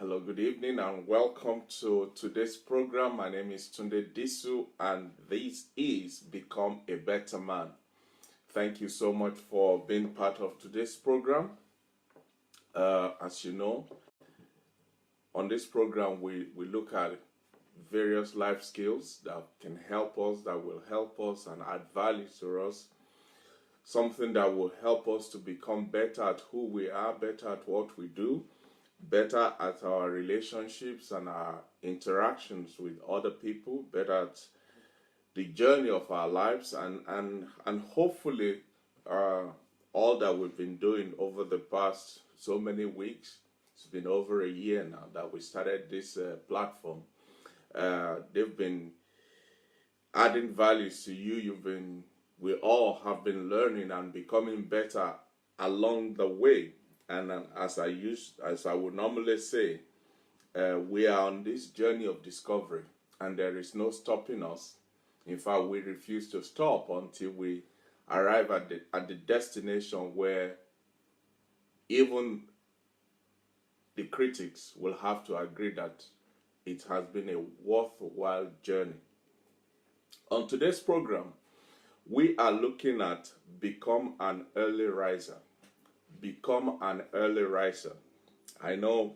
Hello, good evening, and welcome to today's program. My name is Tunde Disu, and this is Become a Better Man. Thank you so much for being part of today's program. As you know, on this program, we look at various life skills that can help us, that will help us, and add value to us. Something that will help us to become better at who we are, better at what we do, better at our relationships and our interactions with other people, better at the journey of our lives, and hopefully uh, all that we've been doing over the past so many weeks. It's been over a year now that we started this platform. They've been adding values to you. We all have been learning and becoming better along the way. And as I would normally say, we are on this journey of discovery, and there is no stopping us. In fact, we refuse to stop until we arrive at the destination where even the critics will have to agree that it has been a worthwhile journey. On today's program, we are looking at become an early riser. Become an early riser. I know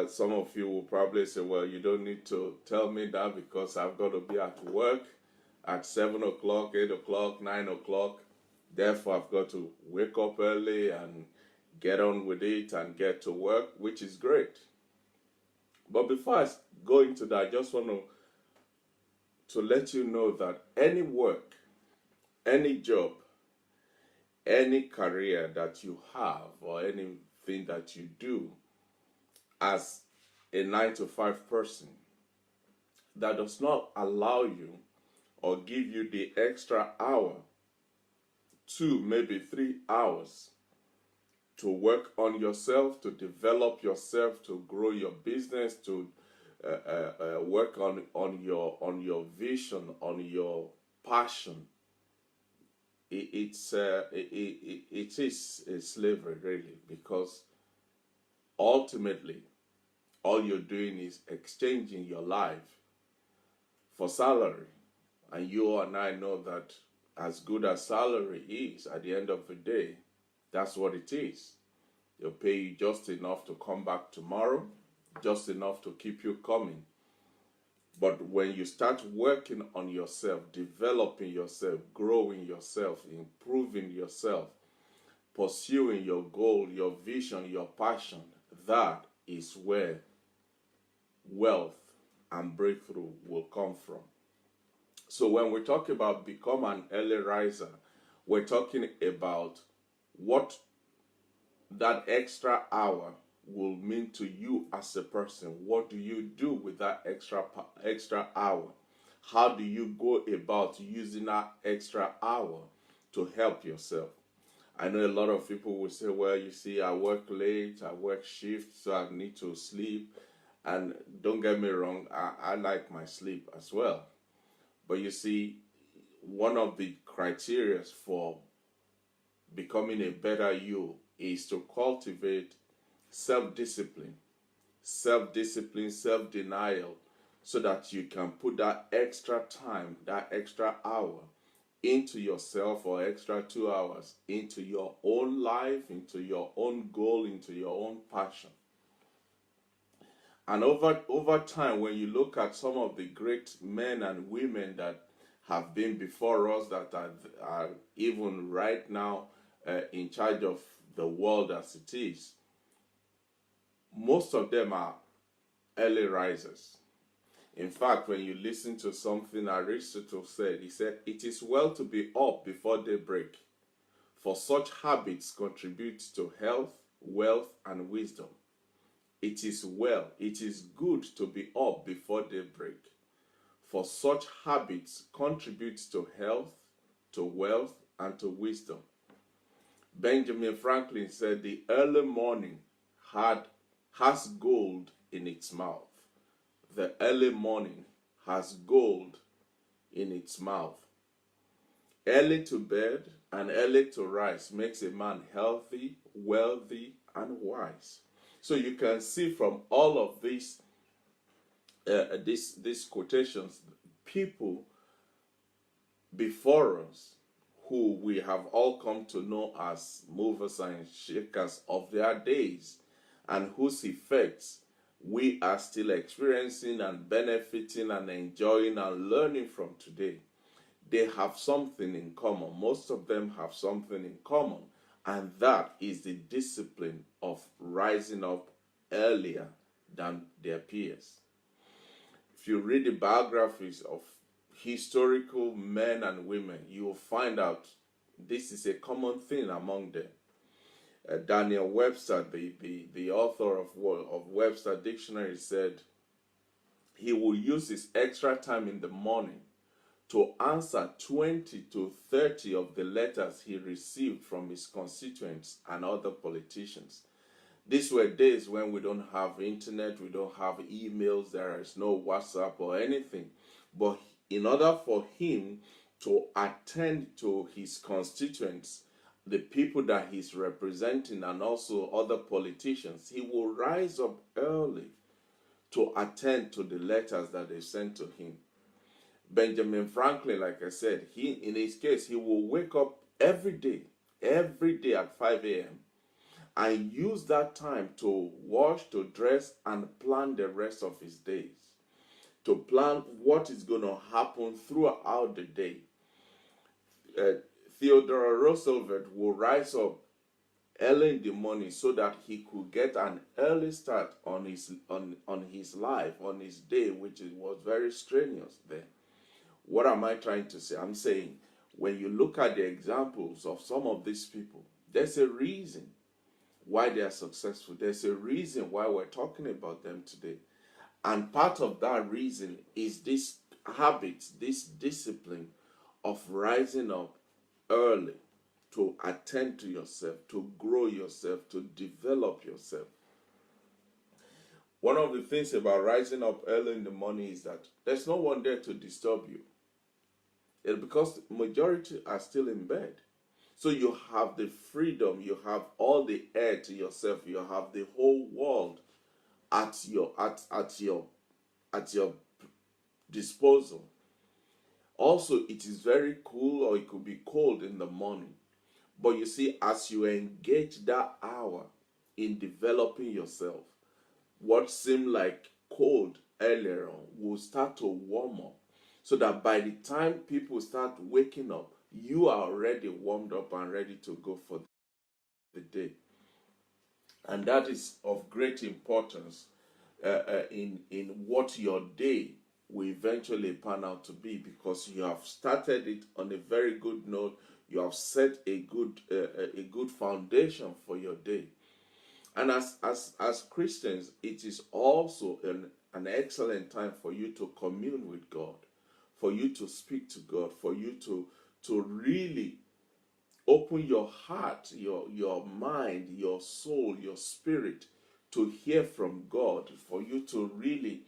some of you will probably say, well, you don't need to tell me that because I've got to be at work at 7 o'clock, 8 o'clock, 9 o'clock. Therefore, I've got to wake up early and get on with it and get to work, which is great. But before I go into that, I just want to let you know that any work, any job, any career that you have or anything that you do as a 9 to 5 person that does not allow you or give you the extra hour, 2, maybe 3 hours to work on yourself, to develop yourself, to grow your business, to work on your vision, on your passion. It is a slavery, really, because ultimately all you're doing is exchanging your life for salary. And you and I know that as good as salary is, at the end of the day, that's what it is. They'll pay you just enough to come back tomorrow, just enough to keep you coming. But when you start working on yourself, developing yourself, growing yourself, improving yourself, pursuing your goal, your vision, your passion, that is where wealth and breakthrough will come from. So when we talk about become an early riser, we're talking about what that extra hour will mean to you as a person. What do you do with that extra hour? How do you go about using that extra hour to help yourself? I know a lot of people will say, well, you see, I work late, I work shift, so I need to sleep. And don't get me wrong, I like my sleep as well. But you see, one of the criteria for becoming a better you is to cultivate self-discipline, self-denial, so that you can put that extra time, that extra hour into yourself, or extra 2 hours into your own life, into your own goal, into your own passion. And over time, when you look at some of the great men and women that have been before us, that are even right now in charge of the world as it is, most of them are early risers. In fact, when you listen to something Aristotle said, he said, it is well to be up before daybreak, for such habits contribute to health, wealth, and wisdom. It is good to be up before daybreak, for such habits contribute to health, to wealth, and to wisdom. Benjamin Franklin said, the early morning has gold in its mouth. The early morning has gold in its mouth. Early to bed and early to rise makes a man healthy, wealthy, and wise. So you can see from all of these quotations, people before us who we have all come to know as movers and shakers of their days, and whose effects we are still experiencing and benefiting and enjoying and learning from today. They have something in common. Most of them have something in common, and that is the discipline of rising up earlier than their peers. If you read the biographies of historical men and women, you will find out this is a common thing among them. Daniel Webster, the author of Webster Dictionary, said he will use his extra time in the morning to answer 20 to 30 of the letters he received from his constituents and other politicians. These were days when we don't have internet, we don't have emails, there is no WhatsApp or anything. But in order for him to attend to his constituents, the people that he's representing, and also other politicians, he will rise up early to attend to the letters that they sent to him. Benjamin Franklin, like I said, in his case, he will wake up every day at 5 a.m. and use that time to wash, to dress, and plan the rest of his days, to plan what is going to happen throughout the day. Theodore Roosevelt will rise up early in the morning so that he could get an early start on his life, on his day, which was very strenuous then. What am I trying to say? I'm saying when you look at the examples of some of these people, there's a reason why they are successful. There's a reason why we're talking about them today. And part of that reason is this habit, this discipline of rising up early to attend to yourself, to grow yourself, to develop yourself. One of the things about rising up early in the morning is that there's no one there to disturb you. It's because the majority are still in bed. So you have the freedom, you have all the air to yourself, you have the whole world at your disposal. Also, it is very cool, or it could be cold in the morning. But you see, as you engage that hour in developing yourself, what seemed like cold earlier on will start to warm up, so that by the time people start waking up, you are already warmed up and ready to go for the day. And that is of great importance in what your day will eventually pan out to be, because you have started it on a very good note. You have set a good foundation for your day. And as Christians, it is also an excellent time for you to commune with God, for you to speak to God, for you to really open your heart, your mind, your soul, your spirit to hear from God, for you to really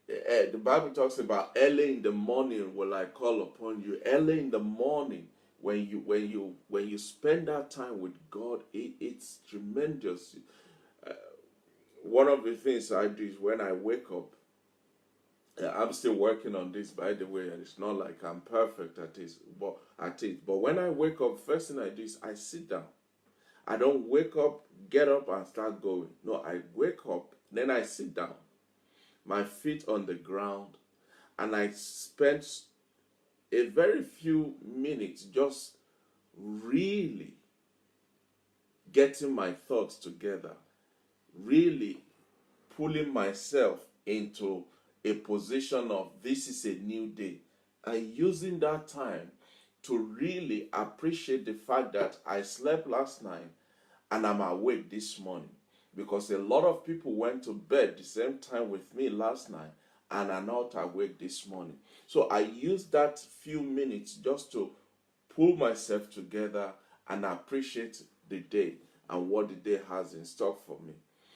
the Bible talks about early in the morning will I call upon you. Early in the morning, when you spend that time with God, it's tremendous. One of the things I do is when I wake up, I'm still working on this, by the way, and it's not like I'm perfect at it. But when I wake up, first thing I do is I sit down. I don't wake up, get up, and start going. No, I wake up, then I sit down, my feet on the ground, and I spend a very few minutes just really getting my thoughts together, really pulling myself into a position of this is a new day, and using that time to really appreciate the fact that I slept last night and I'm awake this morning. Because a lot of people went to bed the same time with me last night and are not awake this morning. So I use that few minutes just to pull myself together and appreciate the day and what the day has in stock for me.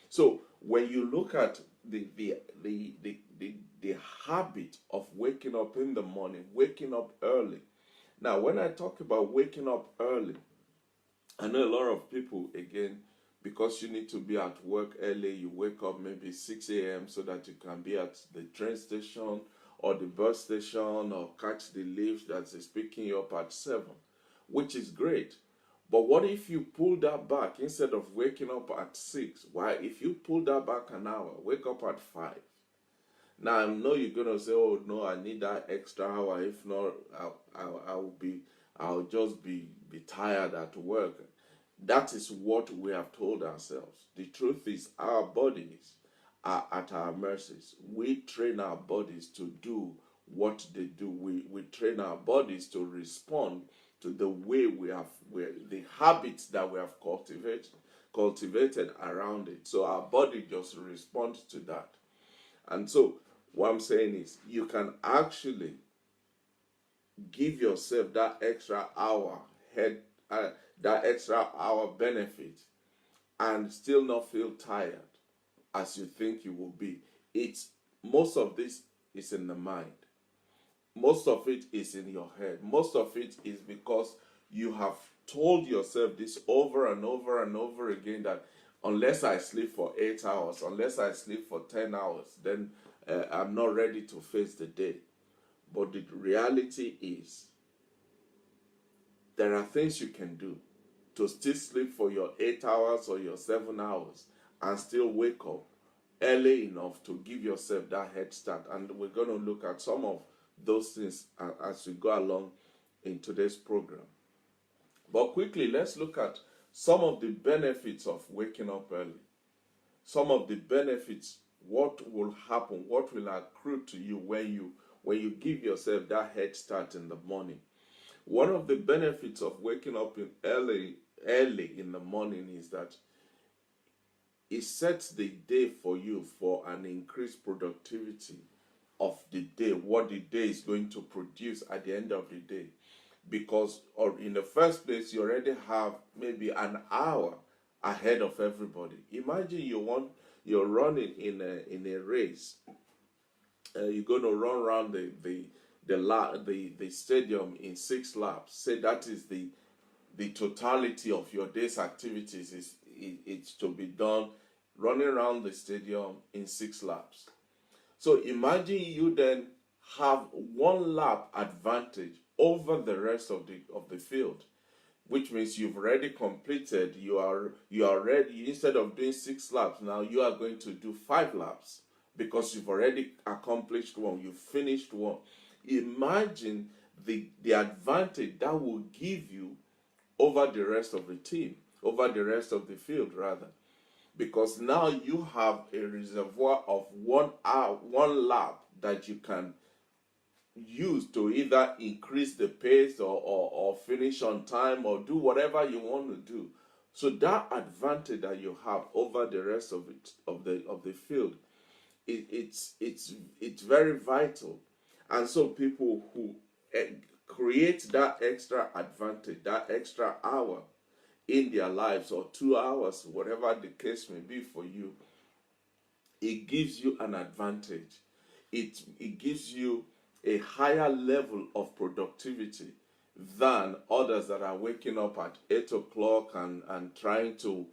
So when you look at the habit of waking up in the morning, waking up early. Now, when I talk about waking up early, I know a lot of people, again, because you need to be at work early, you wake up maybe 6 a.m. so that you can be at the train station or the bus station or catch the lift that is picking you up at 7, which is great. But what if you pull that back instead of waking up at 6? Why, if you pull that back an hour, wake up at 5. Now I know you're gonna say, "Oh no, I need that extra hour. If not, I'll just be tired at work." That is what we have told ourselves. The truth is, our bodies are at our mercies. We train our bodies to do what they do. We train our bodies to respond to the way the habits that we have cultivated around it. So our body just responds to that. And so what I'm saying is, you can actually give yourself that extra hour that extra hour benefit and still not feel tired as you think you will be. It's most of this is in the mind. Most of it is in your head. Most of it is because you have told yourself this over and over and over again, that unless I sleep for 8 hours, unless I sleep for 10 hours, then I'm not ready to face the day. But the reality is, there are things you can do to still sleep for your 8 hours or your 7 hours and still wake up early enough to give yourself that head start. And we're going to look at some of those things as we go along in today's program. But quickly, let's look at some of the benefits of waking up early. Some of the benefits, what will happen, what will accrue to you when you give yourself that head start in the morning. One of the benefits of waking up early in the morning is that it sets the day for you for an increased productivity of the day, what the day is going to produce at the end of the day. Because in the first place, you already have maybe an hour ahead of everybody. Imagine you're running in a race. You're going to run around the stadium in 6 laps. Say that is the totality of your day's activities. It's to be done running around the stadium in 6 laps. So imagine you then have 1 lap advantage over the rest of the field, which means you've already completed. You are ready. Instead of doing 6 laps, now you are going to do 5 laps because you've already accomplished 1. You've finished 1. Imagine the advantage that will give you over the rest of the team, over the rest of the field rather, because now you have a reservoir of 1 hour, 1 lap that you can use to either increase the pace or finish on time or do whatever you want to do. So that advantage that you have over the rest of the field, it's very vital. And so people who create that extra advantage, that extra hour in their lives, or 2 hours, whatever the case may be for you, it gives you an advantage. It gives you a higher level of productivity than others that are waking up at 8 o'clock and trying to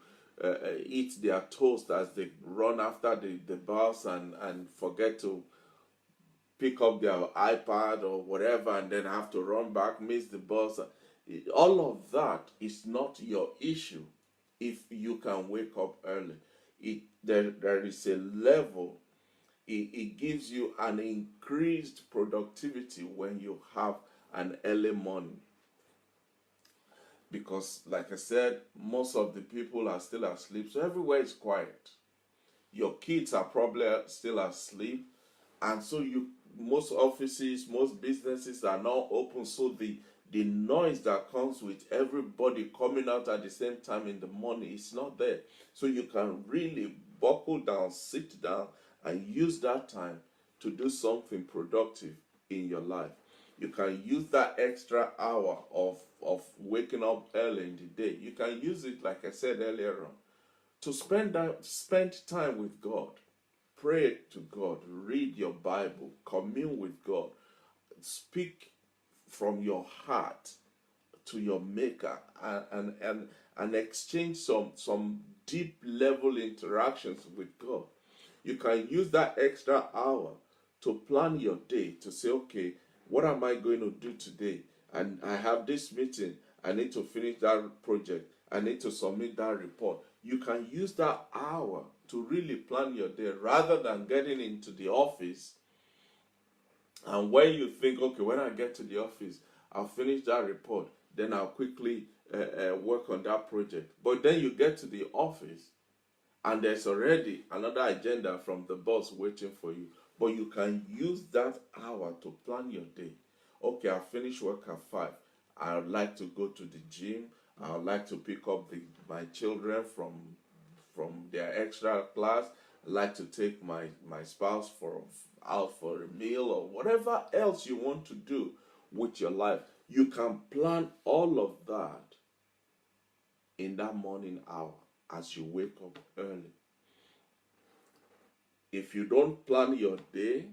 eat their toast as they run after the bus and forget to pick up their iPad or whatever, and then have to run back, miss the bus. All of that is not your issue if you can wake up early. There is a level. It gives you an increased productivity when you have an early morning. Because, like I said, most of the people are still asleep, so everywhere is quiet. Your kids are probably still asleep, and so most offices, most businesses are now open, so the noise that comes with everybody coming out at the same time in the morning is not there. So you can really buckle down, sit down, and use that time to do something productive in your life. You can use that extra hour of waking up early in the day. You can use it, like I said earlier on, to spend time with God. Pray to God, read your Bible, commune with God, speak from your heart to your maker and exchange some deep level interactions with God. You can use that extra hour to plan your day, to say, okay, what am I going to do today? And I have this meeting, I need to finish that project, I need to submit that report. You can use that hour to really plan your day rather than getting into the office. And when you think, okay, when I get to the office, I'll finish that report, then I'll quickly work on that project. But then you get to the office, and there's already another agenda from the boss waiting for you. But you can use that hour to plan your day. Okay, I'll finish work at 5. I would like to go to the gym. I would like to pick up my children from their extra class. I'd like to take my spouse out for a meal or whatever else you want to do with your life. You can plan all of that in that morning hour as you wake up early. If you don't plan your day,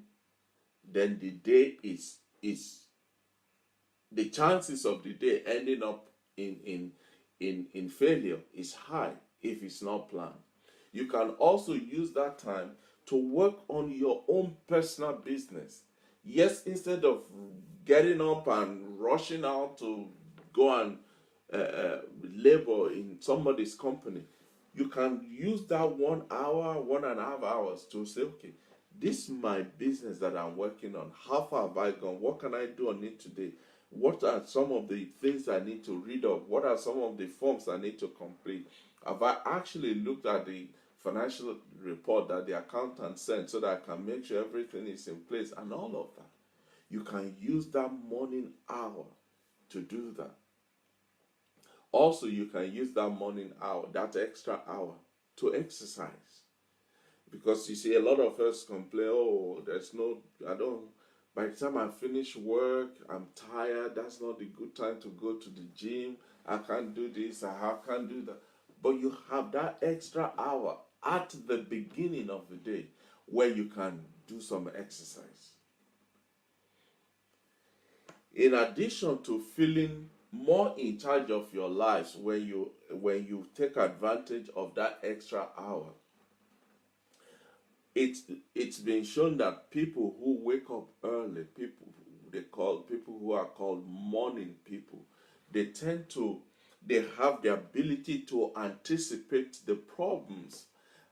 then the day is the chances of the day ending up in failure is high if it's not planned. You can also use that time to work on your own personal business. Yes, instead of getting up and rushing out to go and labor in somebody's company, you can use that 1 hour, 1.5 hours to say, okay, this is my business that I'm working on. How far have I gone? What can I do on it today? What are some of the things I need to read up? What are some of the forms I need to complete? Have I actually looked at the financial report that the accountant sent so that I can make sure everything is in place and all of that? You can use that morning hour to do that. Also, you can use that morning hour, that extra hour, to exercise. Because you see, a lot of us complain, oh, by the time I finish work, I'm tired, that's not the good time to go to the gym, I can't do this, I can't do that. But you have that extra hour at the beginning of the day where you can do some exercise. In addition to feeling more in charge of your lives when you take advantage of that extra hour, it's been shown that people who wake up early, people who are called morning people, they have the ability to anticipate the problems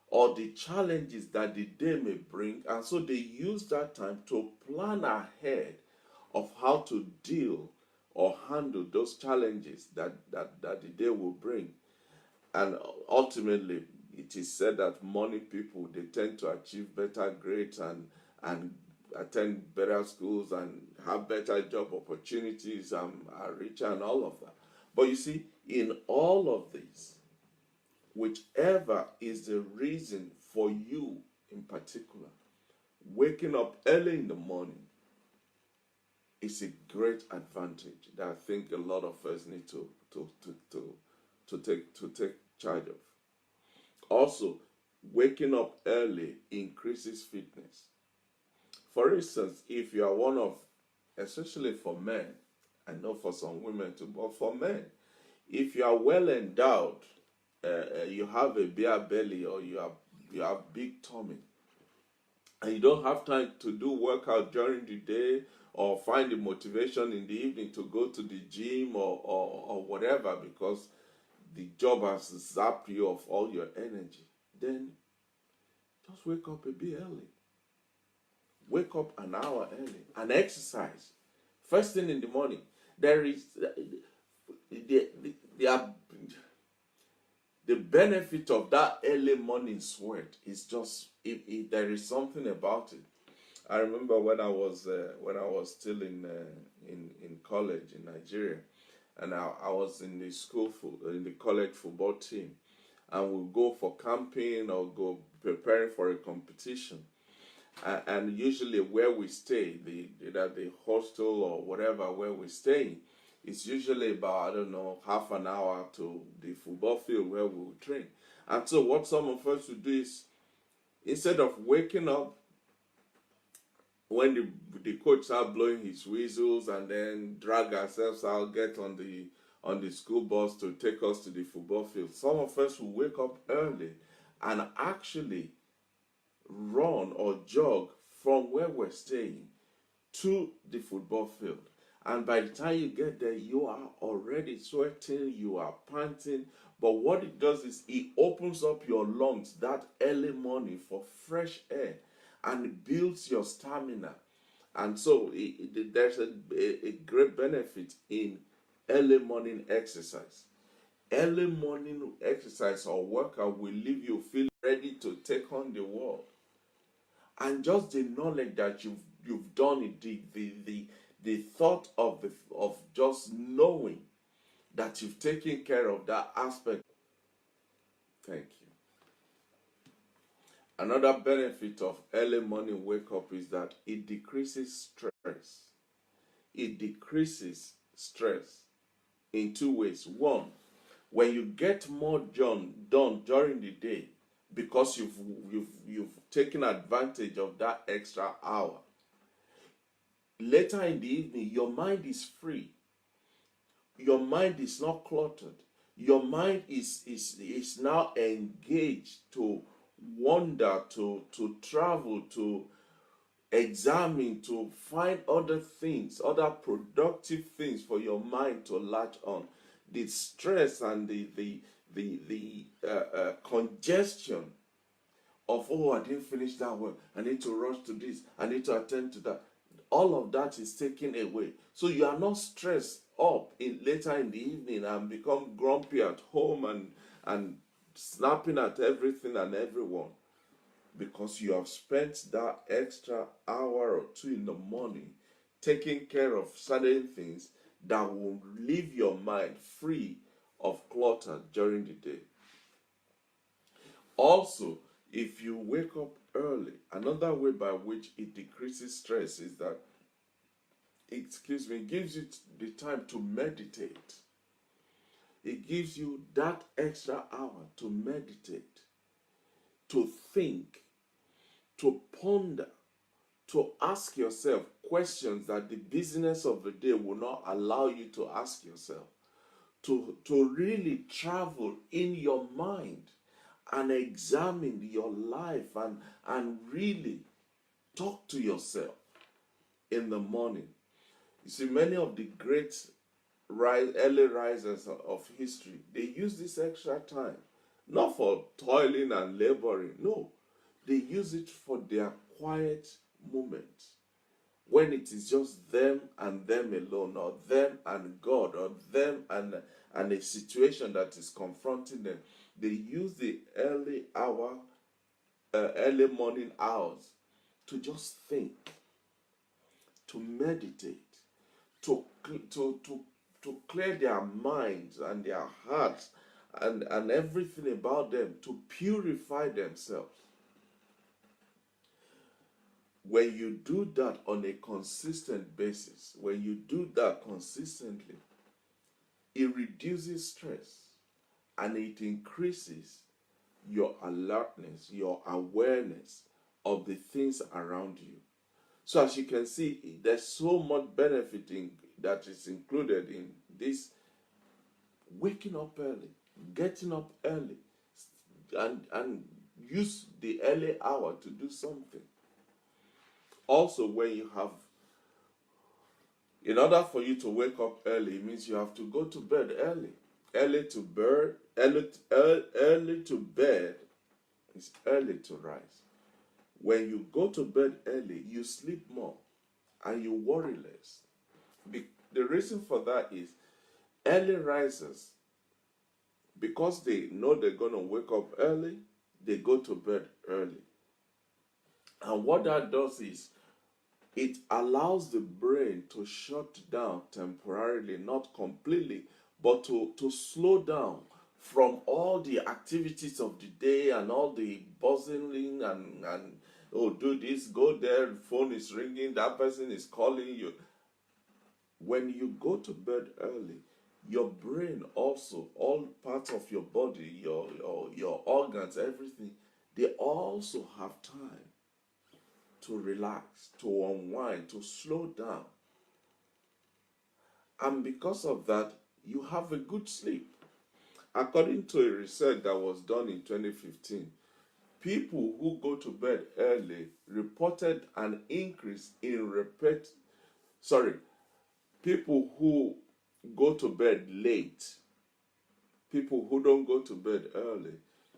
or the challenges that the day may bring, and so they use that time to plan ahead of how to deal or handle those challenges that the day will bring. And ultimately, it is said that morning people, they tend to achieve better grades and attend better schools and have better job opportunities and are richer and all of that. But you see, in all of this, whichever is the reason for you in particular, waking up early in the morning is a great advantage that I think a lot of us need to take charge of. Also, waking up early increases fitness. For instance, if you are one of, especially for men, I know for some women too, but for men, if you are well endowed, you have a bare belly or you have big tummy, and you don't have time to do workout during the day or find the motivation in the evening to go to the gym or whatever because the job has zapped you of all your energy, then just wake up a bit early. Wake up an hour early and exercise. First thing in the morning. There is the benefit of that early morning sweat is just there is something about it. I remember when I was still in college in Nigeria, and I was in the college football team, and we'll go for camping or go preparing for a competition, and usually where we stay, either the hostel or whatever where we're staying, it's usually about, I don't know, half an hour to the football field where we will train. And so what some of us would do is, instead of waking up when the coach starts blowing his whistles and then drag ourselves out, get on on the school bus to take us to the football field. Some of us will wake up early and actually run or jog from where we're staying to the football field. And by the time you get there, you are already sweating, you are panting. But what it does is it opens up your lungs that early morning for fresh air and it builds your stamina. And so there's a great benefit in early morning exercise. Early morning exercise or workout will leave you feel ready to take on the world. And just the knowledge that you've done it, the thought of just knowing that you've taken care of that aspect. Thank you. Another benefit of early morning wake up is that it decreases stress. It decreases stress in two ways. One, when you get more done during the day because you've taken advantage of that extra hour, later in the evening your mind is free. Your mind is not cluttered. Your mind is now engaged to wander, to travel, to examine, to find other things, other productive things for your mind to latch on. The stress and the congestion of, oh, I didn't finish that one, I need to rush to this, I need to attend to that. All of that is taken away. So you are not stressed up later in the evening and become grumpy at home and snapping at everything and everyone, because you have spent that extra hour or two in the morning taking care of certain things that will leave your mind free of clutter during the day. Also, if you wake up early, another way by which it decreases stress is that, it gives you the time to meditate. It gives you that extra hour to meditate, to think, to ponder, to ask yourself questions that the busyness of the day will not allow you to ask yourself, to really travel in your mind and examine your life and really talk to yourself in the morning. You see, many of the great early risers of history, they use this extra time not for toiling and laboring. No, they use it for their quiet moments, when it is just them and them alone, or them and God, or them and a situation that is confronting them. They use the early morning hours to just think, to meditate, to clear their minds and their hearts and everything about them, to purify themselves. When you do that on a consistent basis, when you do that consistently, it reduces stress and it increases your alertness, your awareness of the things around you. So as you can see, there's so much benefiting that is included in this waking up early, getting up early, and use the early hour to do something. Also, when you have, in order for you to wake up early, it means you have to go to bed early. Early to bed is early to rise. When you go to bed early, you sleep more and you worry less. The reason for that is early risers, because they know they're going to wake up early, they go to bed early. And what that does is it allows the brain to shut down temporarily, not completely, but to slow down from all the activities of the day and all the buzzing and oh, do this, go there, the phone is ringing, that person is calling you. When you go to bed early, your brain also, all parts of your body, your organs, everything, they also have time to relax, to unwind, to slow down. And because of that, you have a good sleep. According to a research that was done in 2015, people who go to bed early reported an increase in people who go to bed late, people who don't go to bed early,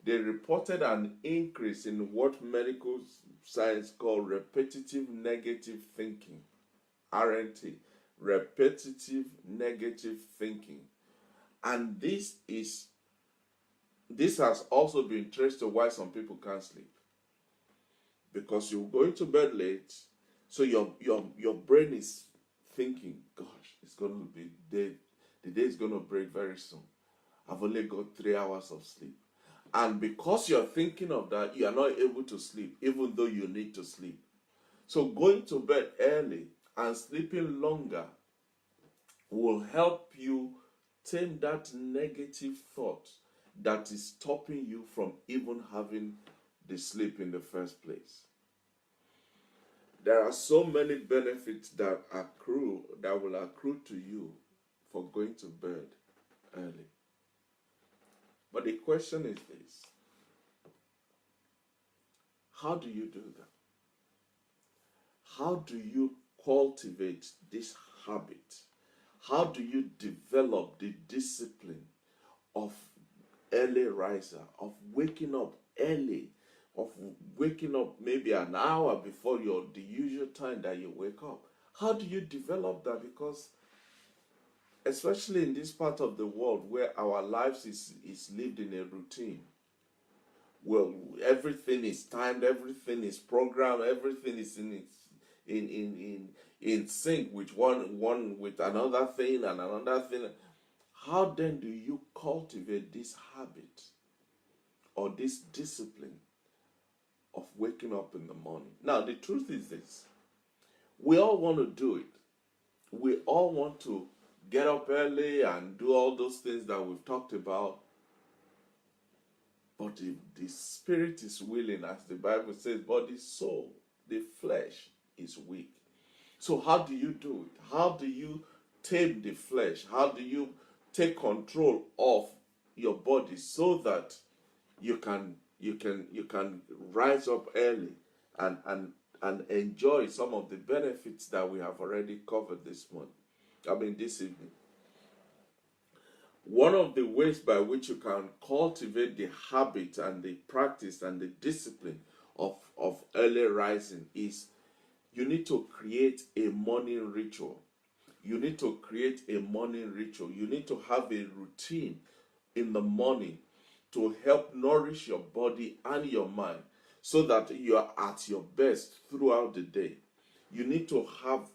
they reported an increase in what medical science call repetitive negative thinking, RNT, repetitive negative thinking. And this has also been traced to why some people can't sleep. Because you're going to bed late, so your brain is thinking, gosh, it's going to be day, the day is going to break very soon. I've only got 3 hours of sleep. And because you're thinking of that, you are not able to sleep, even though you need to sleep. So going to bed early and sleeping longer will help you tame that negative thought that is stopping you from even having the sleep in the first place. There are so many benefits that will accrue to you for going to bed early. But the question is this: how do you do that? How do you cultivate this habit? How do you develop the discipline of early riser, of waking up early, of waking up maybe an hour before the usual time that you wake up? How do you develop that? Because especially in this part of the world where our lives is lived in a routine, well, everything is timed, everything is programmed, everything is in sync with one with another thing and another thing. How then do you cultivate this habit or this discipline of waking up in the morning? Now, the truth is this: we all want to do it. We all want to get up early and do all those things that we've talked about. But the spirit is willing, as the Bible says, but the soul, the flesh, is weak. So how do you do it? How do you tame the flesh? How do you take control of your body so that you can rise up early and enjoy some of the benefits that we have already covered this evening? One of the ways by which you can cultivate the habit and the practice and the discipline of early rising is you need to create a morning ritual. You need to create a morning ritual. You need to have a routine in the morning to help nourish your body and your mind so that you are at your best throughout the day. You need to have,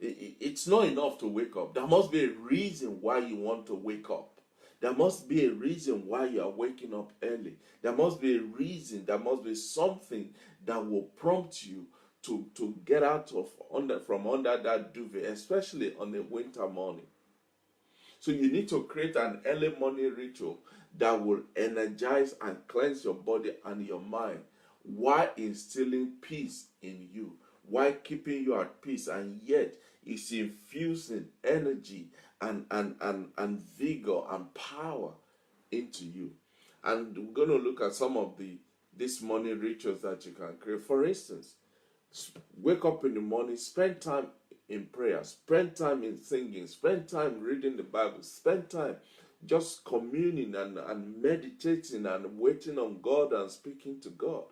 it's not enough to wake up. There must be a reason why you want to wake up. There must be a reason why you are waking up early. There must be a reason, there must be something that will prompt you to get out from under that duvet, especially on a winter morning. So you need to create an early morning ritual that will energize and cleanse your body and your mind while instilling peace in you, while keeping you at peace, and yet it's infusing energy and vigor and power into you. And we're going to look at some of these morning rituals that you can create. For instance, wake up in the morning, spend time in prayer, spend time in singing, spend time reading the Bible, spend time just communing and meditating and waiting on God and speaking to God.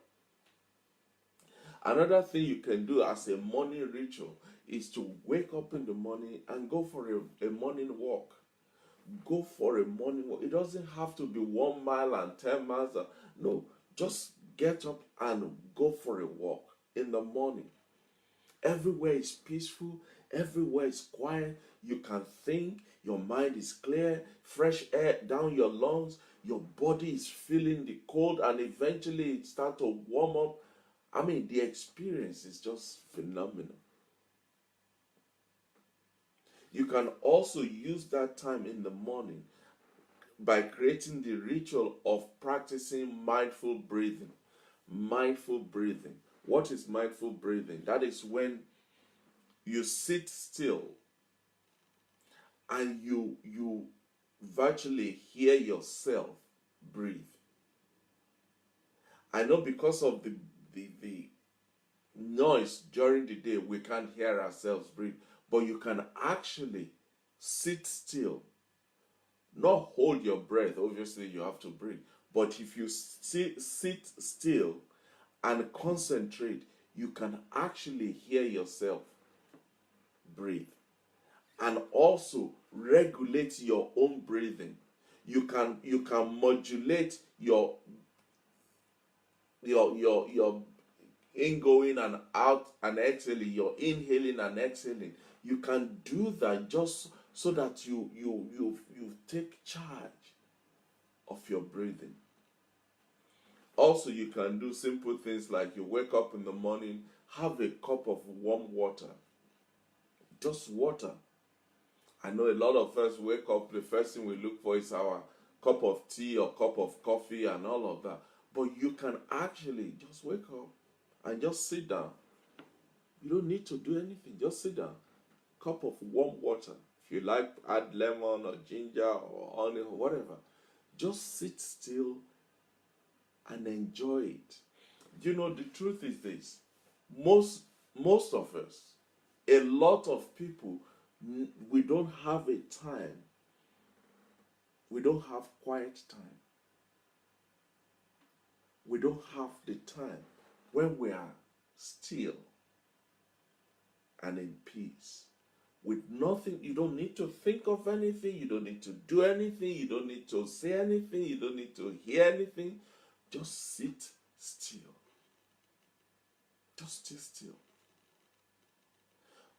Another thing you can do as a morning ritual is to wake up in the morning and go for a morning walk. Go for a morning walk. It doesn't have to be 1 mile and 10 miles. No, just get up and go for a walk in the morning. Everywhere is peaceful, everywhere is quiet. You can think, your mind is clear, fresh air down your lungs, your body is feeling the cold, and eventually it starts to warm up. The experience is just phenomenal. You can also use that time in the morning by creating the ritual of practicing mindful breathing. Mindful breathing. What is mindful breathing? That is when you sit still and you virtually hear yourself breathe. I know because of the noise during the day, we can't hear ourselves breathe, but you can actually sit still, not hold your breath. Obviously, you have to breathe, but if you sit still and concentrate, you can actually hear yourself breathe, and also regulate your own breathing. You can modulate your ingoing and out and exhaling, your inhaling and exhaling. You can do that just so that you take charge of your breathing. Also, you can do simple things like you wake up in the morning, have a cup of warm water, just water. I know a lot of us wake up, the first thing we look for is our cup of tea or cup of coffee and all of that. But you can actually just wake up and just sit down. You don't need to do anything, just sit down. Cup of warm water. If you like, add lemon or ginger or honey or whatever. Just sit still and enjoy it. You know, the truth is this. Most of us, a lot of people, we don't have a time. We don't have quiet time. We don't have the time when we are still and in peace. With nothing, you don't need to think of anything, you don't need to do anything, you don't need to say anything, you don't need to hear anything. Just sit still. Just sit still.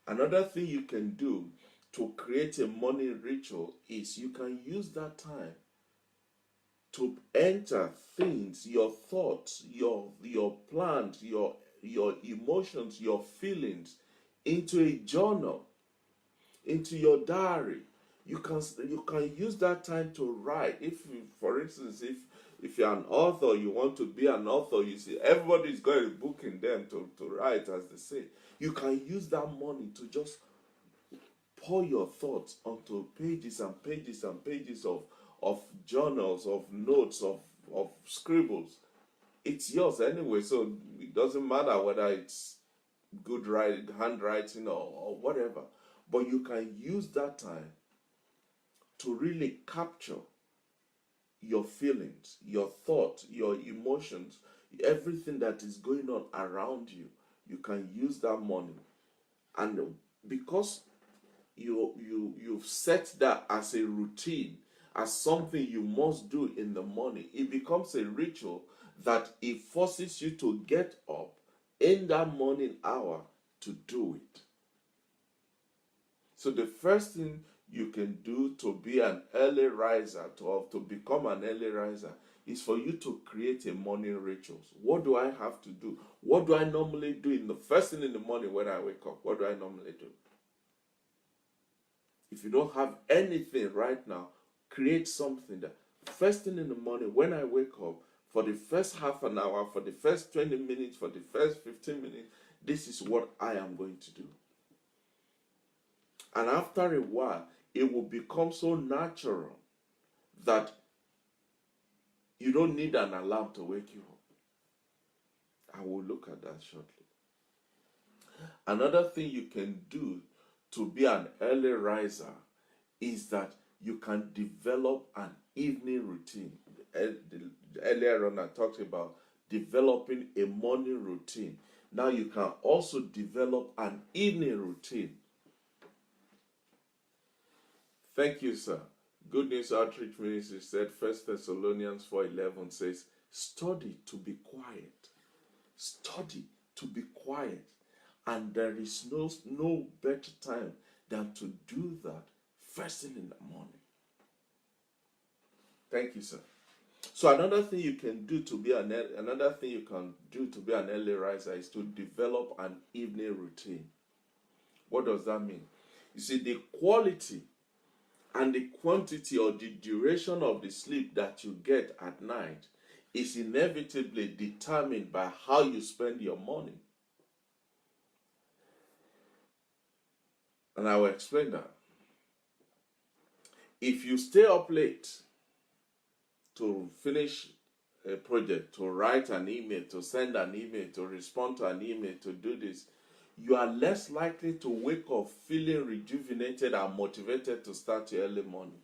Another thing you can do to create a morning ritual is you can use that time to enter things, your thoughts, your plans, your emotions, your feelings into a journal, into your diary. You can use that time to write. If, for instance, if you're an author, you want to be an author, you see everybody's got a book in them to write, as they say. You can use that money to just pour your thoughts onto pages and pages and pages of journals, of notes, of scribbles. It's yours anyway, so it doesn't matter whether it's good handwriting or whatever. But you can use that time to really capture your feelings, your thoughts, your emotions, everything that is going on around you. You can use that money. And because you've set that as a routine, as something you must do in the morning, it becomes a ritual that it forces you to get up in that morning hour to do it. So the first thing you can do to be an early riser, to become an early riser, is for you to create a morning rituals. What do I have to do? What do I normally do in the first thing in the morning when I wake up? What do I normally do? If you don't have anything right now, create something that first thing in the morning when I wake up, for the first half an hour, for the first 20 minutes, for the first 15 minutes, this is what I am going to do. And after a while, it will become so natural that you don't need an alarm to wake you up. I will look at that shortly. Another thing you can do to be an early riser is that you can develop an evening routine. Earlier on, I talked about developing a morning routine. Now you can also develop an evening routine. Thank you, sir. Good News Outreach Ministry said 1 Thessalonians 4:11 says, study to be quiet. Study to be quiet. And there is no better time than to do that first thing in the morning. Thank you, sir. So another thing you can do to be an early riser is to develop an evening routine. What does that mean? You see, the quality and the quantity or the duration of the sleep that you get at night is inevitably determined by how you spend your morning. And I will explain that. If you stay up late to finish a project, to write an email, to send an email, to respond to an email, to do this, you are less likely to wake up feeling rejuvenated and motivated to start your early morning,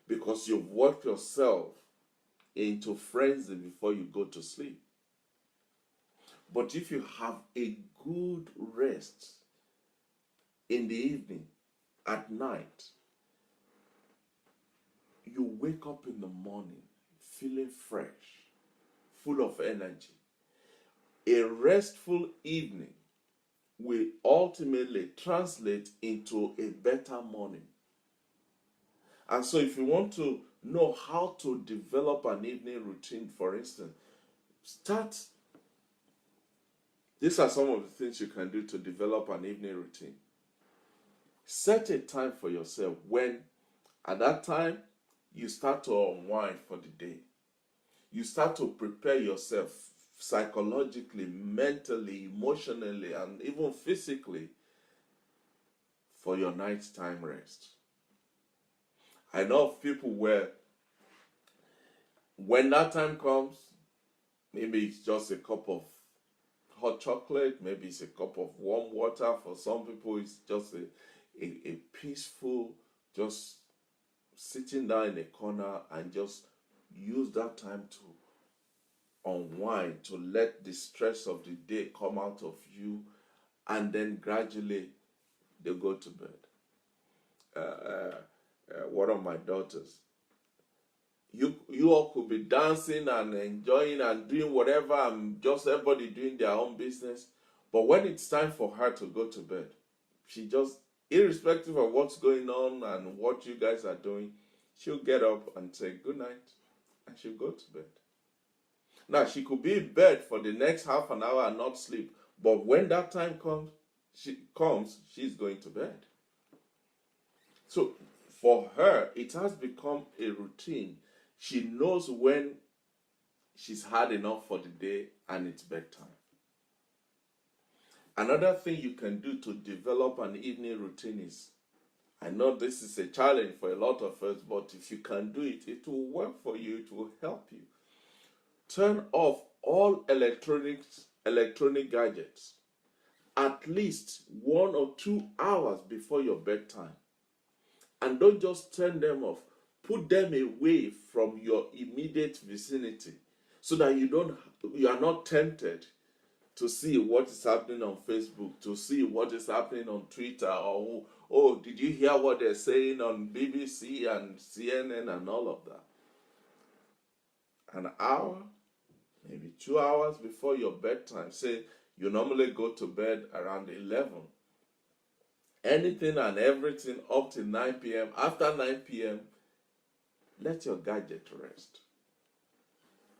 because you've worked yourself into frenzy before you go to sleep. But if you have a good rest in the evening, at night, you wake up in the morning feeling fresh, full of energy. A restful evening will ultimately translate into a better morning. And so if you want to know how to develop an evening routine, for instance, these are some of the things you can do to develop an evening routine. Set a time for yourself when, at that time, you start to unwind for the day. You start to prepare yourself psychologically, mentally, emotionally, and even physically for your nighttime rest. I know of people where when that time comes, maybe it's just a cup of hot chocolate, maybe it's a cup of warm water. For some people, it's just a peaceful, just sitting down in a corner and just use that time to unwind, to let the stress of the day come out of you, and then gradually they go to bed. One of my daughters, you all could be dancing and enjoying and doing whatever, and just everybody doing their own business, but when it's time for her to go to bed, she just, irrespective of what's going on and what you guys are doing, she'll get up and say good night, and she'll go to bed. Now, she could be in bed for the next half an hour and not sleep, but when that time comes, she's going to bed. So for her, it has become a routine. She knows when she's had enough for the day and it's bedtime. Another thing you can do to develop an evening routine is, I know this is a challenge for a lot of us, but if you can do it, it will work for you, it will help you. Turn off all electronic gadgets at least 1 or 2 hours before your bedtime. And don't just turn them off. Put them away from your immediate vicinity so that you are not tempted to see what is happening on Facebook, to see what is happening on Twitter, or, oh, did you hear what they're saying on BBC and CNN and all of that? An hour, maybe 2 hours before your bedtime. Say you normally go to bed around 11. Anything and everything up to 9 p.m. After 9 p.m., let your gadget rest.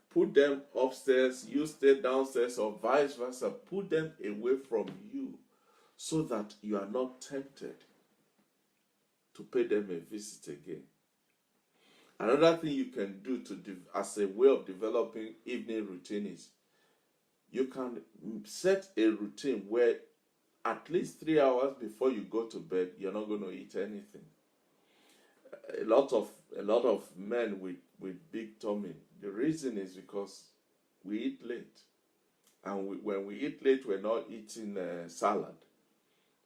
Put them upstairs, you stay downstairs, or vice versa. Put them away from you so that you are not tempted to pay them a visit again. Another thing you can do as a way of developing evening routine is you can set a routine where at least 3 hours before you go to bed, you're not going to eat anything. A lot of men with big tummy, the reason is because we eat late. And when we eat late, we're not eating salad.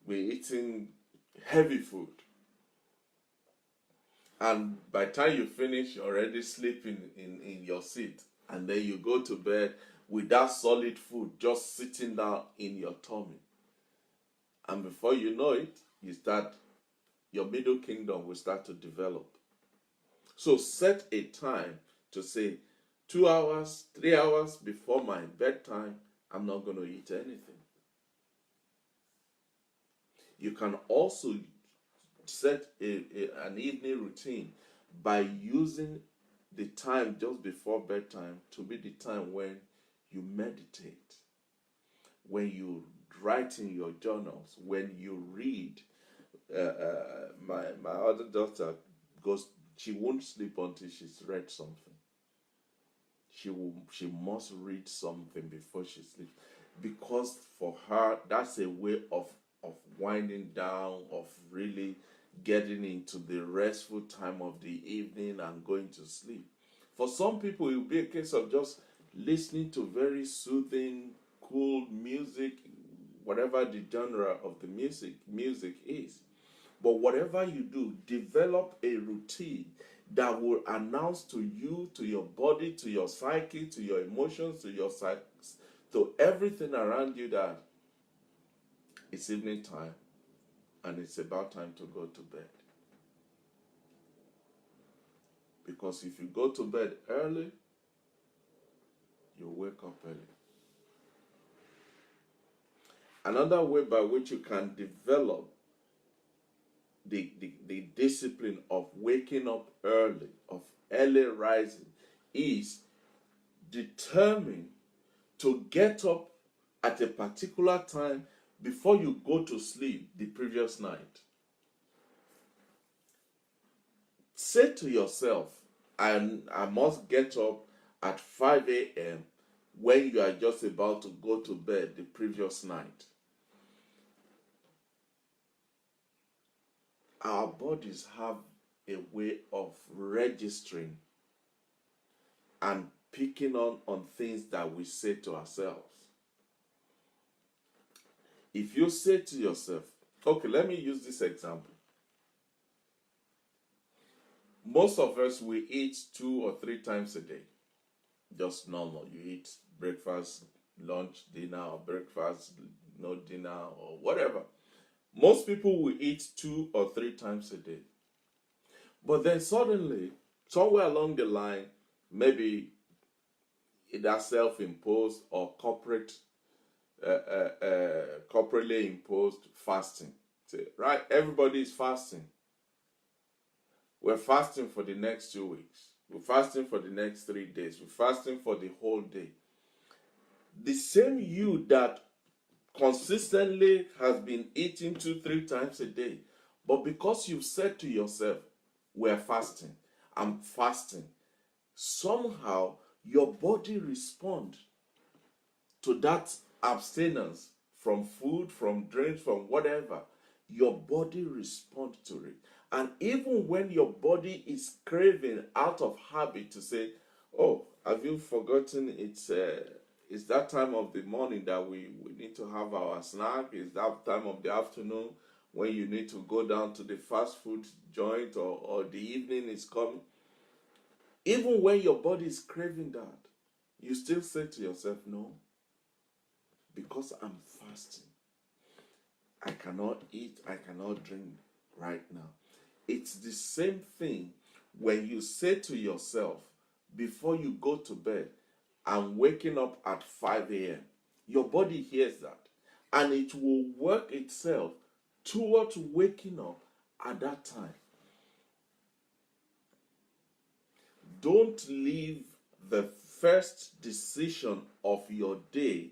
We're eating heavy food. And by the time you finish, you're already sleeping in your seat. And then you go to bed with that solid food just sitting down in your tummy. And before you know it, your middle kingdom will start to develop. So set a time to say 2 hours, 3 hours before my bedtime, I'm not going to eat anything. You can also set an evening routine by using the time just before bedtime to be the time when you meditate, when you write in your journals, when you read. My other daughter she won't sleep until she's read something. She must read something before she sleeps, because for her that's a way of winding down, of really getting into the restful time of the evening and going to sleep. For some people, it will be a case of just listening to very soothing, cool music, whatever the genre of the music is. But whatever you do, develop a routine that will announce to you, to your body, to your psyche, to your emotions, to everything around you that it's evening time and it's about time to go to bed. Because if you go to bed early, you'll wake up early. Another way by which you can develop the discipline of waking up early, of early rising, is determine to get up at a particular time before you go to sleep the previous night. Say to yourself, I must get up at 5 a.m. when you are just about to go to bed the previous night. Our bodies have a way of registering and picking on things that we say to ourselves. If you say to yourself, okay, let me use this example. Most of us, we eat 2 or 3 times a day. Just normal. You eat breakfast, lunch, dinner, or breakfast, no dinner, or whatever. Most people will eat 2 or 3 times a day. But then suddenly, somewhere along the line, maybe either self-imposed or corporately imposed fasting. Say, right? Everybody is fasting. We're fasting for the next 2 weeks. We're fasting for the next 3 days. We're fasting for the whole day. The same you that consistently has been eating 2-3 times a day, but because you've said to yourself, we're fasting, I'm fasting, somehow your body responds to that abstinence from food, from drinks, from whatever. Your body responds to it. And even when your body is craving out of habit to say, oh, have you forgotten it's that time of the morning that we need to have our snack? It's that time of the afternoon when you need to go down to the fast food joint, or the evening is coming. Even when your body is craving that, you still say to yourself, no, because I'm fasting, I cannot eat, I cannot drink right now. It's the same thing when you say to yourself before you go to bed, I'm waking up at 5 a.m. Your body hears that, and it will work itself towards waking up at that time. Don't leave the first decision of your day.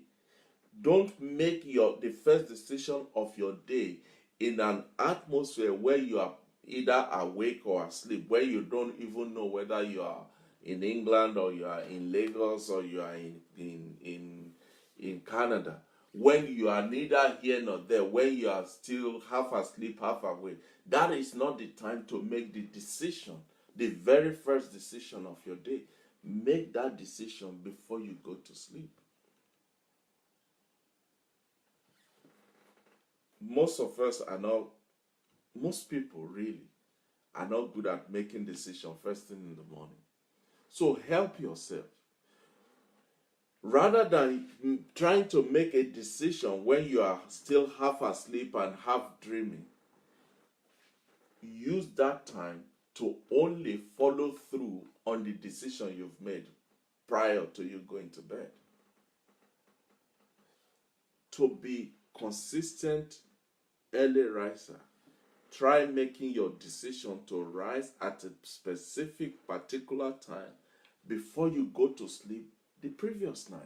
Don't make the first decision of your day in an atmosphere where you are either awake or asleep, where you don't even know whether you are in England or you are in Lagos or you are in Canada, when you are neither here nor there, when you are still half asleep, half awake. That is not the time to make the decision, the very first decision of your day. Make that decision before you go to sleep. Most people really are not good at making decisions first thing in the morning. So help yourself. Rather than trying to make a decision when you are still half asleep and half dreaming, use that time to only follow through on the decision you've made prior to you going to bed. To be consistent early riser, try making your decision to rise at a specific particular time before you go to sleep the previous night.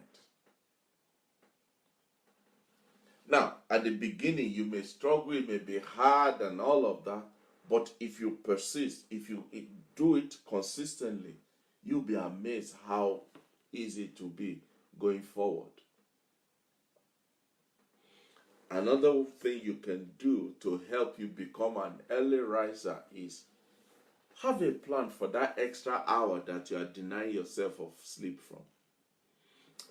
Now, at the beginning, you may struggle, it may be hard and all of that, but if you persist, if you do it consistently, you'll be amazed how easy it will be going forward. Another thing you can do to help you become an early riser is have a plan for that extra hour that you are denying yourself of sleep from.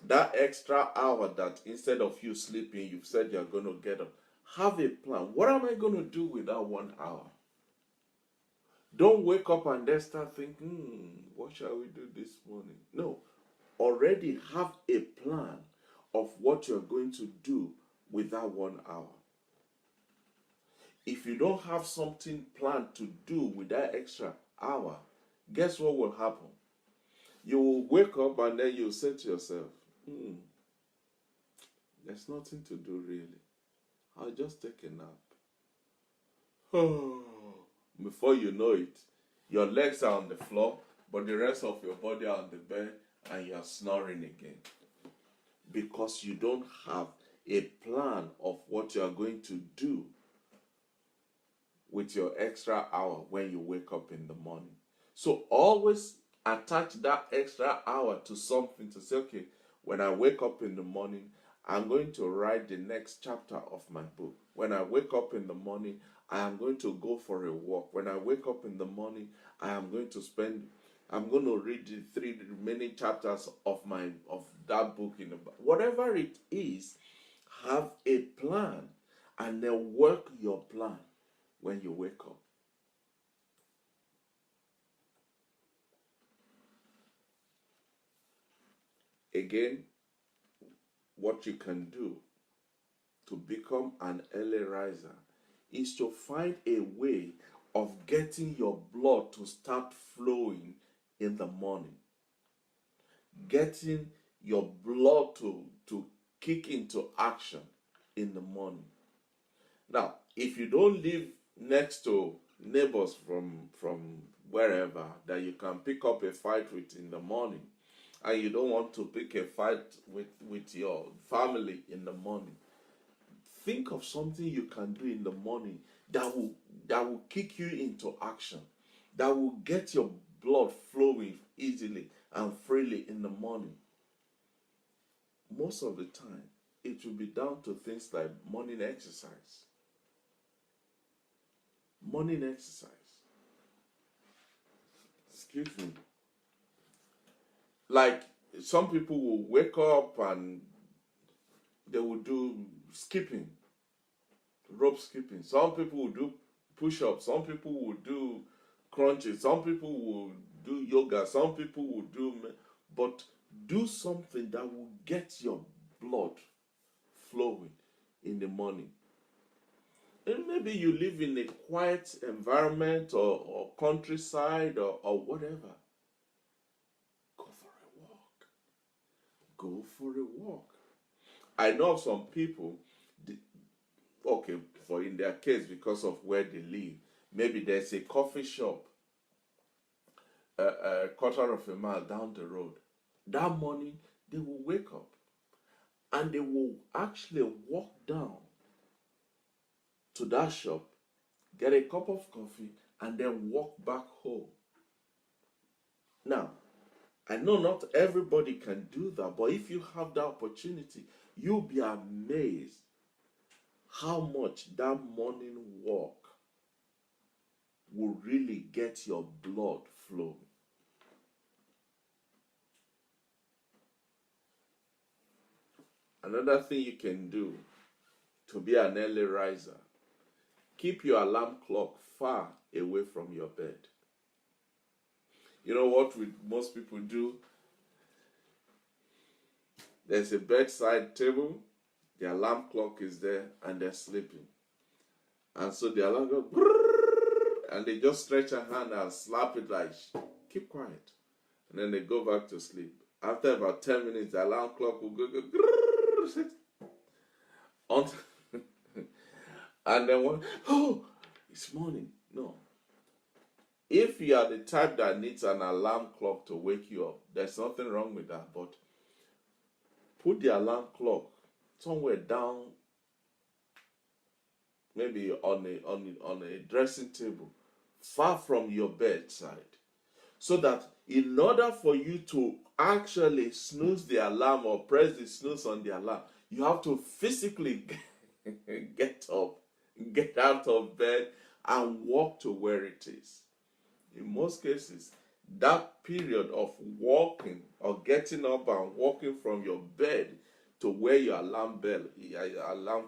That extra hour that instead of you sleeping, you've said you're going to get up. Have a plan. What am I going to do with that 1 hour? Don't wake up and then start thinking, what shall we do this morning? No. Already have a plan of what you're going to do with that 1 hour. If you don't have something planned to do with that extra hour, guess what will happen? You will wake up and then you'll say to yourself, there's nothing to do really. I'll just take a nap. Before you know it, your legs are on the floor, but the rest of your body are on the bed and you're snoring again. Because you don't have a plan of what you're going to do with your extra hour when you wake up in the morning. So always attach that extra hour to something to say, okay, when I wake up in the morning, I'm going to write the next chapter of my book. When I wake up in the morning, I am going to go for a walk. When I wake up in the morning, I'm going to read the 3 remaining chapters of that book in the book. Whatever it is, have a plan and then work your plan when you wake up. Again, what you can do to become an early riser is to find a way of getting your blood to start flowing in the morning. Getting your blood to kick into action in the morning. Now, if you don't live next to neighbors from wherever that you can pick up a fight with in the morning, and you don't want to pick a fight with your family in the morning, think of something you can do in the morning that will kick you into action, that will get your blood flowing easily and freely in the morning. Most of the time, it will be down to things like morning exercise. Morning exercise. Excuse me. Like, some people will wake up and they will do skipping, rope skipping. Some people will do push-ups. Some people will do crunches. Some people will do yoga. Some people will do... But do something that will get your blood flowing in the morning. And maybe you live in a quiet environment or countryside or whatever. Go for a walk. Go for a walk. I know of some people, okay, for in their case, because of where they live, maybe there's a coffee shop a quarter of a mile down the road. That morning, they will wake up and they will actually walk down to that shop, get a cup of coffee, and then walk back home. Now, I know not everybody can do that, but if you have the opportunity, you'll be amazed how much that morning walk will really get your blood flowing. Another thing you can do to be an early riser, keep your alarm clock far away from your bed. You know what most people do? There's a bedside table, the alarm clock is there, and they're sleeping. And so the alarm goes, and they just stretch a hand and slap it like, keep quiet. And then they go back to sleep. After about 10 minutes, the alarm clock will go, and then it's morning. No. If you are the type that needs an alarm clock to wake you up, there's nothing wrong with that. But put the alarm clock somewhere down, maybe on a dressing table, far from your bedside, so that in order for you to actually snooze the alarm or press the snooze on the alarm, you have to physically Get up, get out of bed, and walk to where it is. In most cases, that period of walking or getting up and walking from your bed to where your alarm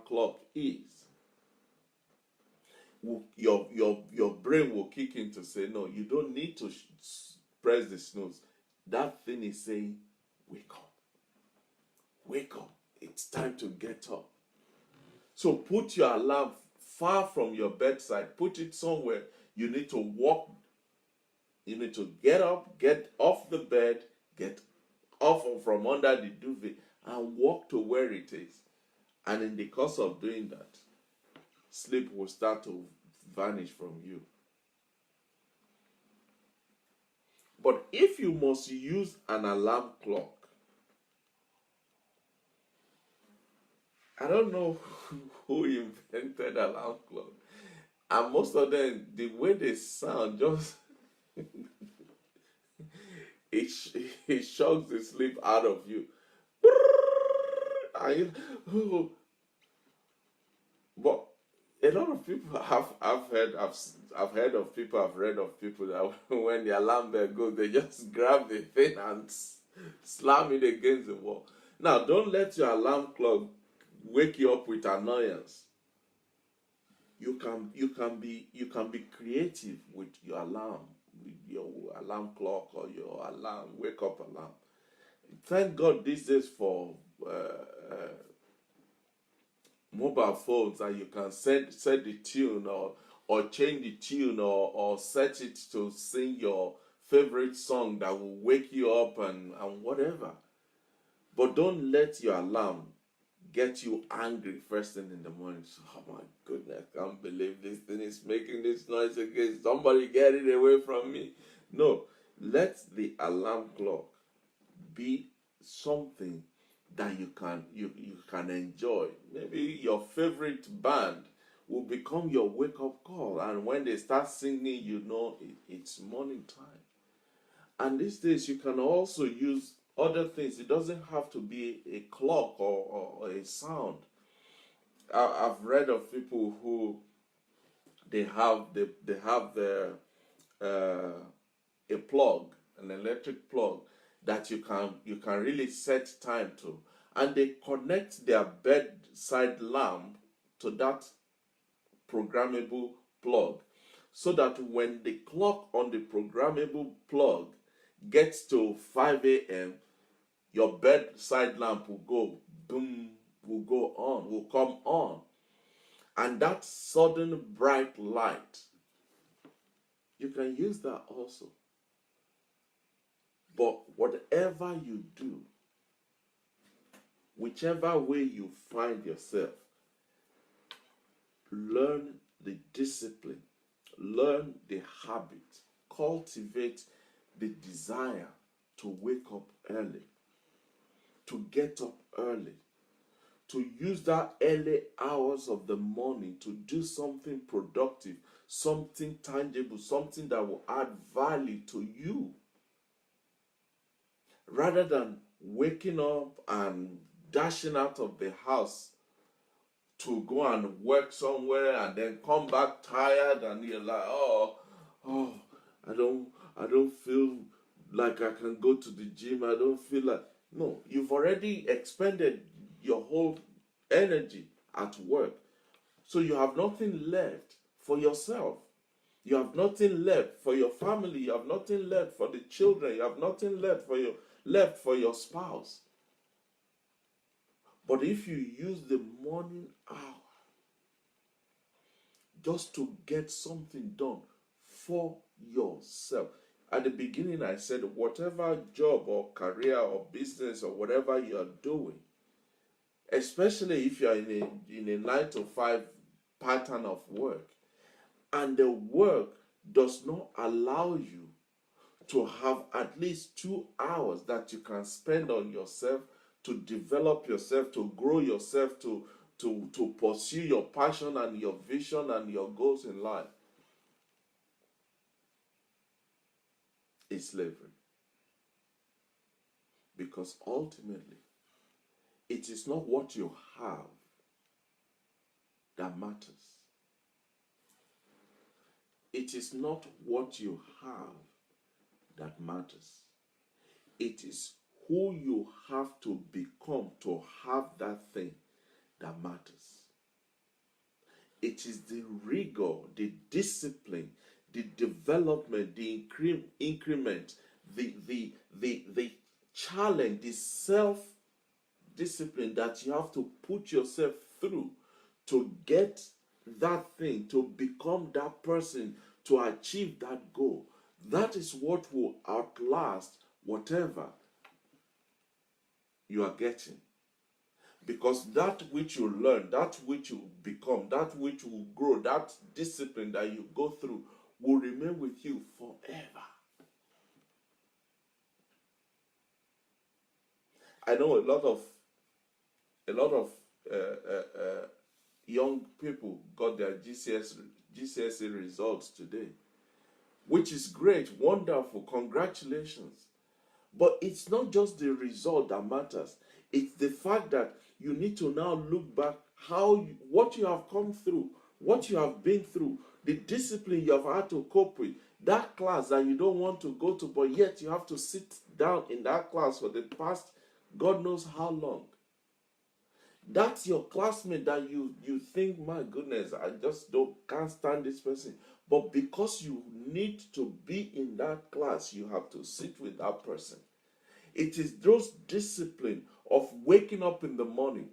clock is, your brain will kick in to say, no, you don't need to press the snooze. That thing is saying, wake up, wake up. It's time to get up. So put your alarm far from your bedside. Put it somewhere. You need to walk. You need to get up, get off the bed, get off from under the duvet, and walk to where it is. And in the course of doing that, sleep will start to vanish from you. But if you must use an alarm clock, I don't know who invented alarm clock. And most of them, the way they sound, just it shocks the sleep out of you. But a lot of people I've heard of people, I've read of people that when the alarm bell goes, they just grab the thing and slam it against the wall. Now, don't let your alarm clock wake you up with annoyance. You can be creative with your alarm, with your alarm clock or your alarm wake up alarm. Thank God these days for mobile phones, and you can set the tune or change the tune or set it to sing your favorite song that will wake you up and whatever. But don't let your alarm get you angry first thing in the morning. So, oh my goodness, I can't believe this thing is making this noise again. Somebody get it away from me. No, let the alarm clock be something that you can enjoy. Maybe your favorite band will become your wake-up call, and when they start singing, you know it's morning time. And these days you can also use other things. It doesn't have to be a clock or a sound. I've read of people who they have their a plug, an electric plug that you can really set time to, and they connect their bedside lamp to that programmable plug, so that when the clock on the programmable plug gets to 5 a.m., your bedside lamp will go boom, will go on, will come on. And that sudden bright light, you can use that also. But whatever you do, whichever way you find yourself, learn the discipline, learn the habit, cultivate the desire to wake up early, to get up early, to use that early hours of the morning to do something productive, something tangible, something that will add value to you, rather than waking up and dashing out of the house to go and work somewhere and then come back tired, and you're like, oh, I don't feel like I can go to the gym. I don't feel like. No, you've already expended your whole energy at work. So you have nothing left for yourself. You have nothing left for your family. You have nothing left for the children. You have nothing left for your spouse. But if you use the morning hour just to get something done for yourself. At the beginning, I said whatever job or career or business or whatever you are doing, especially if you are in a 9 to 5 pattern of work, and the work does not allow you to have at least 2 hours that you can spend on yourself, to develop yourself, to grow yourself, to pursue your passion and your vision and your goals in life, is slavery. Because ultimately, it is not what you have that matters. It is not what you have that matters. It is who you have to become to have that thing that matters. It is the rigor, the discipline, the development, the increment, the challenge, the self-discipline that you have to put yourself through to get that thing, to become that person, to achieve that goal. That is what will outlast whatever you are getting. Because that which you learn, that which you become, that which will grow, that discipline that you go through will remain with you forever. I know a lot of young people got their GCSE results today, which is great, wonderful, congratulations. But it's not just the result that matters. It's the fact that you need to now look back what you have come through, what you have been through, the discipline you have had to cope with, that class that you don't want to go to, but yet you have to sit down in that class for the past God knows how long. That's your classmate that you think, my goodness, I just can't stand this person. But because you need to be in that class, you have to sit with that person. It is those discipline of waking up in the morning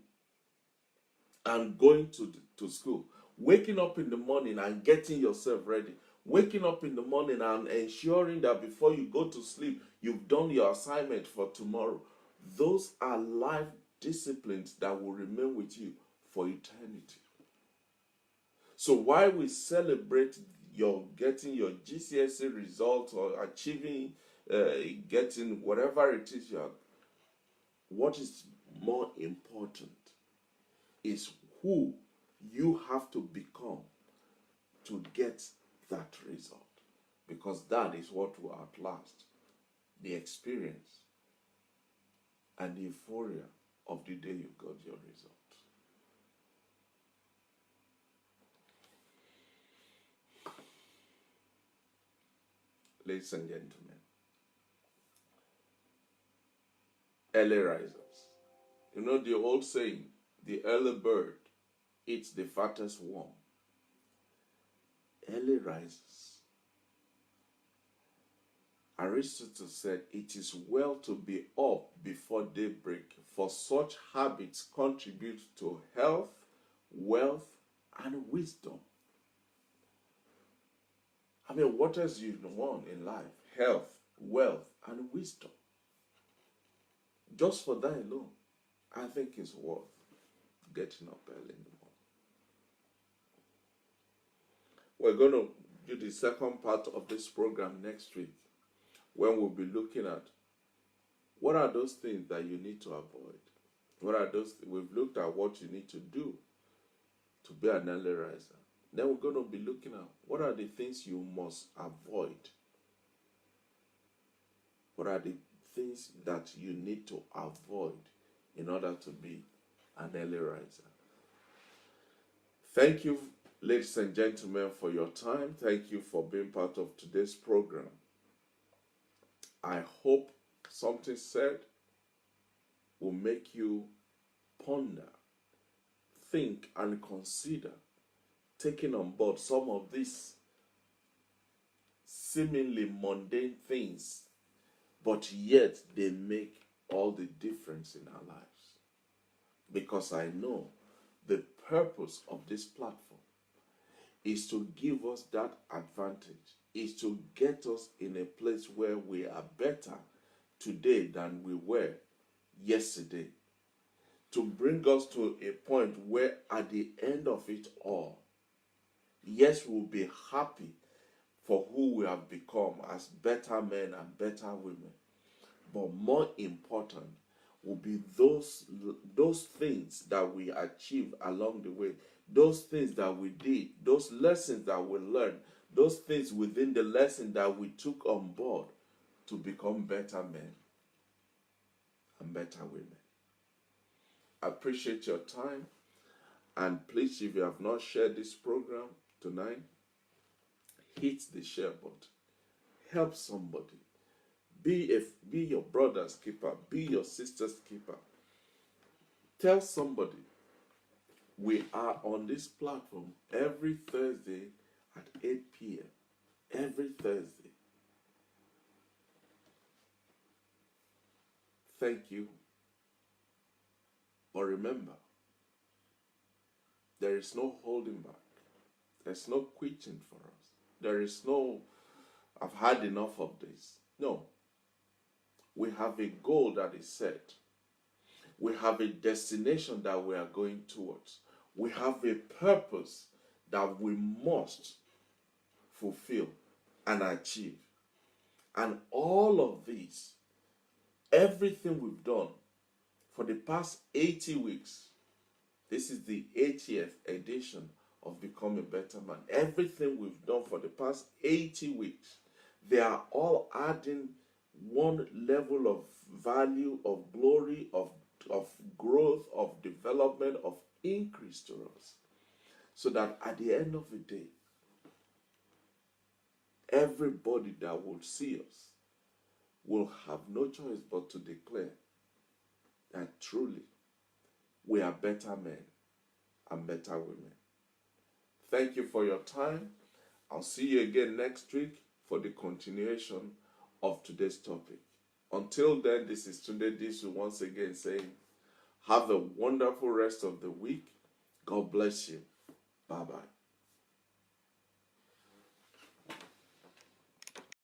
and going to school, waking up in the morning and getting yourself ready, waking up in the morning and ensuring that before you go to sleep, you've done your assignment for tomorrow. Those are life disciplines that will remain with you for eternity. So while we celebrate your getting your GCSE results or achieving, getting whatever it is you have, what is more important is who you have to become to get that result. Because that is what will outlast the experience and the euphoria of the day you got your result. Ladies and gentlemen, early risers. You know the old saying, the early bird eats the fattest worm. Early risers. Aristotle said, it is well to be up before daybreak, for such habits contribute to health, wealth, and wisdom. I mean, what else do you want in life? Health, wealth, and wisdom. Just for that alone, I think it's worth getting up early in the morning. We're going to do the second part of this program next week, when we'll be looking at what are those things that you need to avoid. What are those? We've looked at what you need to do to be an early riser. Then we're going to be looking at what are the things you must avoid. What are the things that you need to avoid in order to be an early riser? Thank you, ladies and gentlemen, for your time. Thank you for being part of today's program. I hope something said will make you ponder, think, and consider taking on board some of these seemingly mundane things, but yet they make all the difference in our lives. Because I know the purpose of this platform is to give us that advantage, is to get us in a place where we are better today than we were yesterday. To bring us to a point where at the end of it all, yes, we'll be happy for who we have become as better men and better women. But more important will be those things that we achieve along the way, those things that we did, those lessons that we learned, those things within the lesson that we took on board to become better men and better women. I appreciate your time. And please, if you have not shared this program tonight, hit the share button. Help somebody. Be your brother's keeper. Be your sister's keeper. Tell somebody. We are on this platform every Thursday at 8 p.m. Every Thursday. Thank you. But remember, there is no holding back. There's no quitting for us. There is no, I've had enough of this. No. We have a goal that is set. We have a destination that we are going towards. We have a purpose that we must fulfill and achieve. And all of this, everything we've done for the past 80 weeks, this is the 80th edition of Become a Better Man. Everything we've done for the past 80 weeks, they are all adding one level of value, of glory, of growth, of development, of increase to us. So that at the end of the day, everybody that will see us will have no choice but to declare that truly we are better men and better women. Thank you for your time. I'll see you again next week for the continuation of today's topic. Until then, this is Tunde Disu once again saying, have a wonderful rest of the week. God bless you. Bye-bye.